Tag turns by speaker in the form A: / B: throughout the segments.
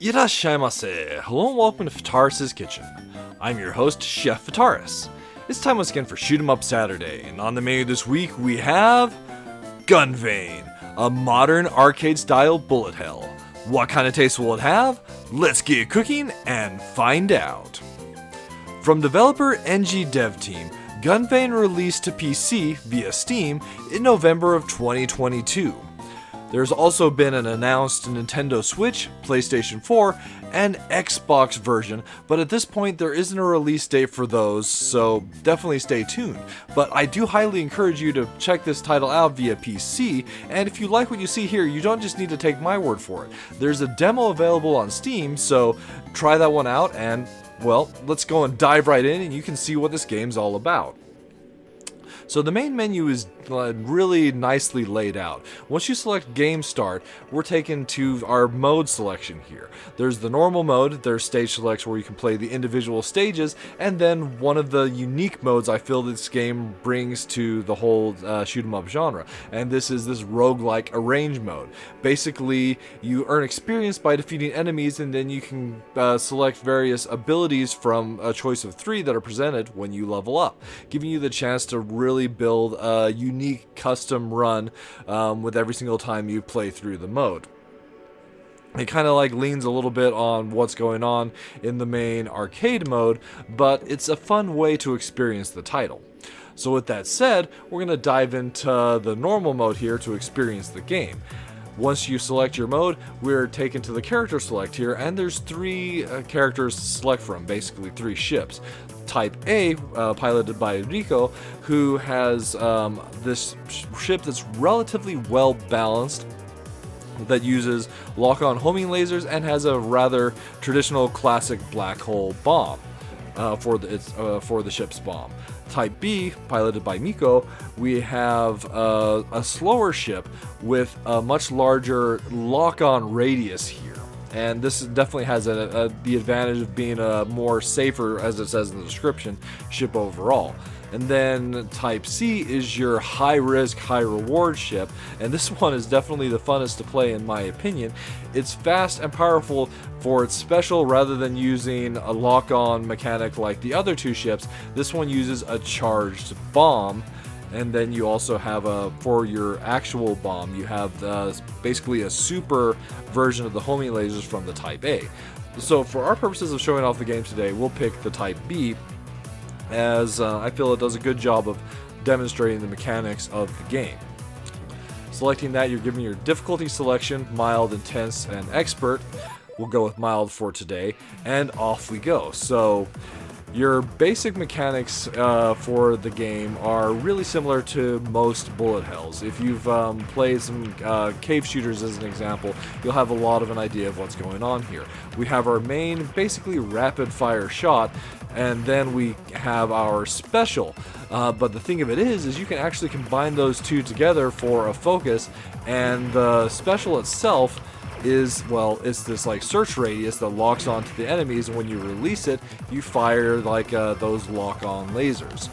A: Irashaimase! Hello and welcome to Fataris' Kitchen. I'm your host, Chef Fataris. It's time once again for Shoot 'em Up Saturday, and on the menu this week we have GunVein, a modern arcade-style bullet hell. What kind of taste will it have? Let's get cooking and find out. From developer NG Dev Team, GunVein released to PC via Steam in November of 2022. There's also been an announced Nintendo Switch, PlayStation 4, and Xbox version, but at this point there isn't a release date for those, so definitely stay tuned. But I do highly encourage you to check this title out via PC, and if you like what you see here, you don't just need to take my word for it. There's a demo available on Steam, so try that one out, and, well, let's go and dive right in and you can see what this game's all about. So the main menu is really nicely laid out. Once you select Game Start, we're taken to our mode selection here. There's the normal mode, there's stage selects where you can play the individual stages, and then one of the unique modes I feel this game brings to the whole shoot 'em up genre, and this is this roguelike arrange mode. Basically, you earn experience by defeating enemies, and then you can select various abilities from a choice of 3 that are presented when you level up, giving you the chance to really build a unique custom run with every single time you play through the mode. It kind of like leans a little bit on what's going on in the main arcade mode, but it's a fun way to experience the title. So with that said, we're going to dive into the normal mode here to experience the game. Once you select your mode, we're taken to the character select here, and there's 3 characters to select from, basically 3 ships. Type A, piloted by Rico, who has this ship that's relatively well balanced, that uses lock-on homing lasers and has a rather traditional classic black hole bomb for the ship's bomb. Type B, piloted by Miko, we have a slower ship with a much larger lock-on radius here. And this definitely has the advantage of being a more safer, as it says in the description, ship overall. And then Type C is your high-risk, high-reward ship, and this one is definitely the funnest to play in my opinion. It's fast and powerful for its special rather than using a lock-on mechanic like the other 2 ships. This one uses a charged bomb, and then you also have for your actual bomb, you have basically a super version of the homing lasers from the Type A. So for our purposes of showing off the game today, we'll pick the Type B, as I feel it does a good job of demonstrating the mechanics of the game. Selecting that, you're given your difficulty selection, mild, intense, and expert. We'll go with mild for today, and off we go. So your basic mechanics for the game are really similar to most bullet hells. If you've played some cave shooters as an example, you'll have a lot of an idea of what's going on here. We have our main, basically rapid fire shot, and then we have our special. But the thing of it is you can actually combine those 2 together for a focus, and the special itself is, well, it's this like search radius that locks onto the enemies, and when you release it, you fire like those lock-on lasers.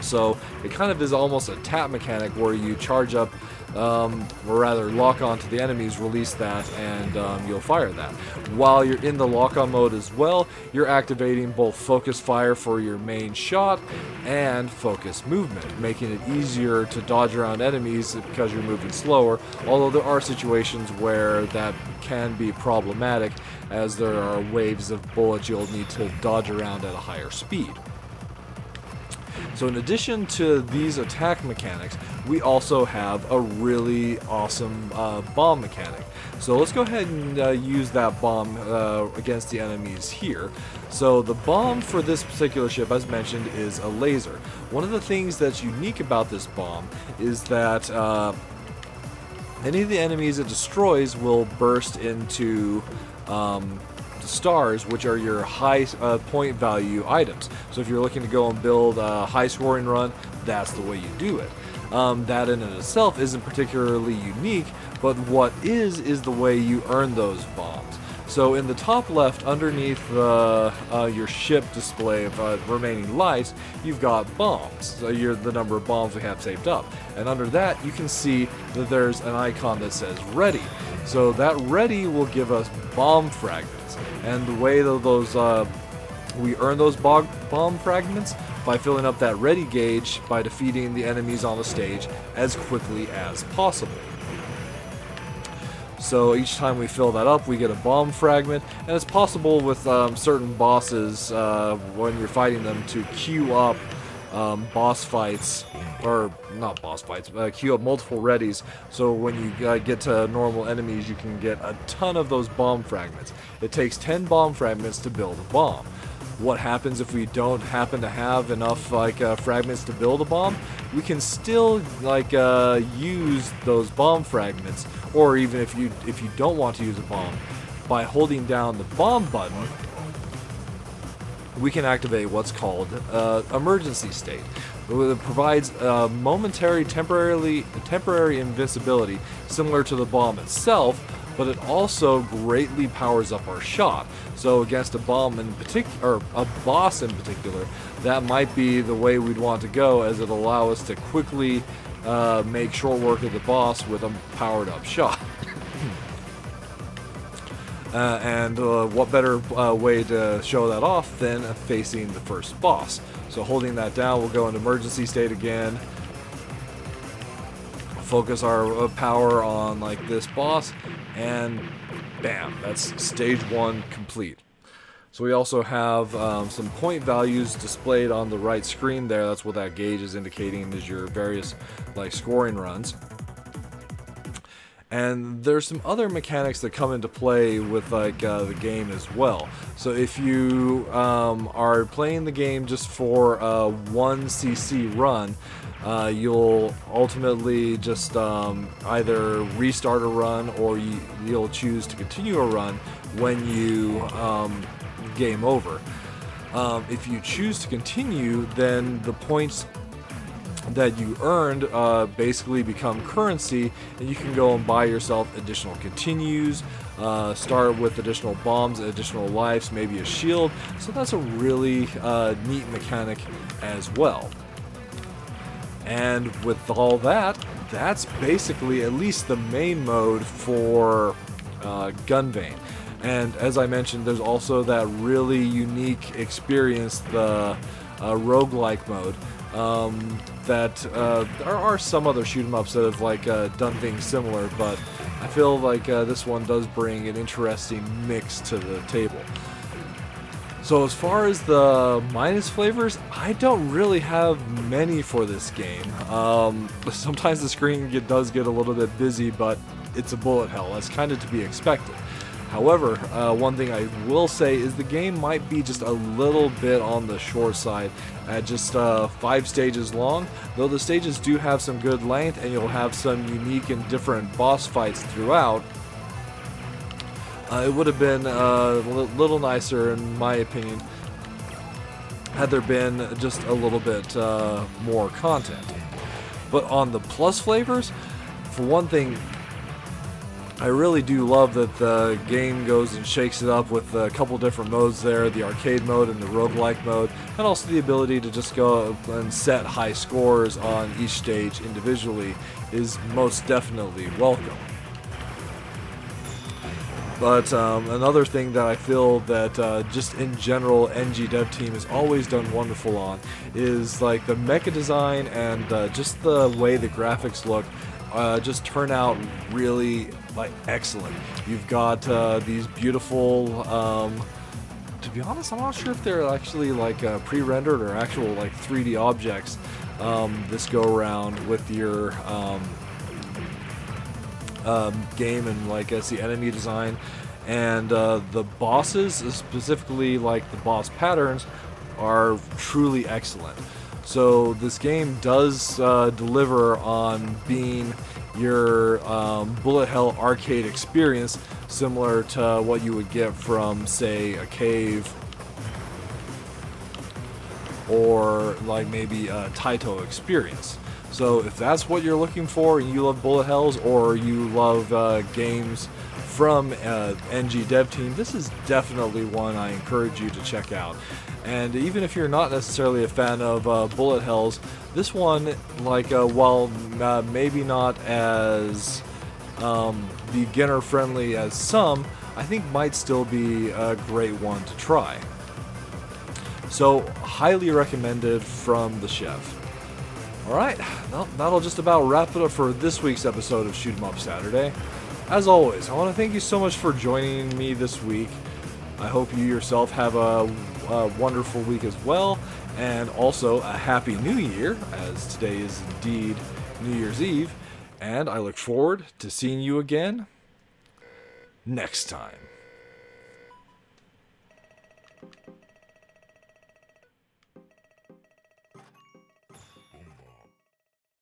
A: So it kind of is almost a tap mechanic where you charge up, or rather lock on to the enemies, release that, and you'll fire that. While you're in the lock-on mode as well, you're activating both focus fire for your main shot and focus movement, making it easier to dodge around enemies because you're moving slower, although there are situations where that can be problematic, as there are waves of bullets you'll need to dodge around at a higher speed. So in addition to these attack mechanics, we also have a really awesome bomb mechanic. So let's go ahead and use that bomb against the enemies here. So the bomb for this particular ship, as mentioned, is a laser. One of the things that's unique about this bomb is that any of the enemies it destroys will burst into stars, which are your high point value items. So if you're looking to go and build a high scoring run, that's the way you do it. That in and of itself isn't particularly unique, but what is the way you earn those bombs. So in the top left, underneath your ship display of remaining lives, you've got bombs. So the number of bombs we have saved up. And under that, you can see that there's an icon that says ready. So that ready will give us bomb fragments, and the way that those we earn those bomb fragments by filling up that ready gauge by defeating the enemies on the stage as quickly as possible. So each time we fill that up, we get a bomb fragment, and it's possible with certain bosses when you're fighting them to queue up boss fights, or not boss fights, queue up multiple readies, so when you get to normal enemies you can get a ton of those bomb fragments. It takes 10 bomb fragments to build a bomb. What happens if we don't happen to have enough fragments to build a bomb? We can still use those bomb fragments, or even if you don't want to use a bomb, by holding down the bomb button, we can activate what's called emergency state. It provides momentary temporary invincibility similar to the bomb itself, but it also greatly powers up our shot. So against a bomb in particular, or a boss in particular, that might be the way we'd want to go, as it'll allow us to quickly make short work of the boss with a powered up shot. And what better way to show that off than facing the first boss. So holding that down, we'll go into emergency state again, focus our power on this boss, and bam, that's stage 1 complete. So we also have some point values displayed on the right screen there. That's what that gauge is indicating, is your various scoring runs. And there's some other mechanics that come into play with the game as well. So if you are playing the game just for a 1cc run, you'll ultimately just either restart a run, or you'll choose to continue a run when you game over. If you choose to continue, then the points that you earned basically become currency, and you can go and buy yourself additional continues, start with additional bombs, additional lives, maybe a shield. So that's a really neat mechanic as well. And with all that, that's basically at least the main mode for GunVein. And as I mentioned, there's also that really unique experience, the roguelike mode. That there are some other shoot 'em ups that have done things similar, but I feel this one does bring an interesting mix to the table. So as far as the minus flavors, I don't really have many for this game. Sometimes the screen does get a little bit busy, but it's a bullet hell. That's kind of to be expected. However, one thing I will say is the game might be just a little bit on the short side, at just 5 stages long, though the stages do have some good length, and you'll have some unique and different boss fights throughout. It would have been a little nicer, in my opinion, had there been just a little bit more content. But on the plus flavors, for one thing, I really do love that the game goes and shakes it up with a couple different modes there, the arcade mode and the roguelike mode, and also the ability to just go and set high scores on each stage individually is most definitely welcome. But another thing that I feel that just in general NG Dev Team has always done wonderful on is the mecha design and just the way the graphics look just turn out really excellent. You've got these beautiful, to be honest, I'm not sure if they're actually pre-rendered or actual 3D objects this go around with your game, and as the enemy design and the bosses, specifically the boss patterns, are truly excellent. So this game does deliver on being your bullet hell arcade experience, similar to what you would get from, say, a cave, or maybe a Taito experience. So if that's what you're looking for, and you love bullet hells, or you love games from NG Dev Team, this is definitely one I encourage you to check out. And even if you're not necessarily a fan of bullet hells, this one, while maybe not as beginner friendly as some, I think might still be a great one to try. So, highly recommended from the chef. Alright, well, that'll just about wrap it up for this week's episode of Shoot 'em Up Saturday. As always, I want to thank you so much for joining me this week. I hope you yourself have a wonderful week as well, and also a Happy New Year, as today is indeed New Year's Eve, and I look forward to seeing you again next time.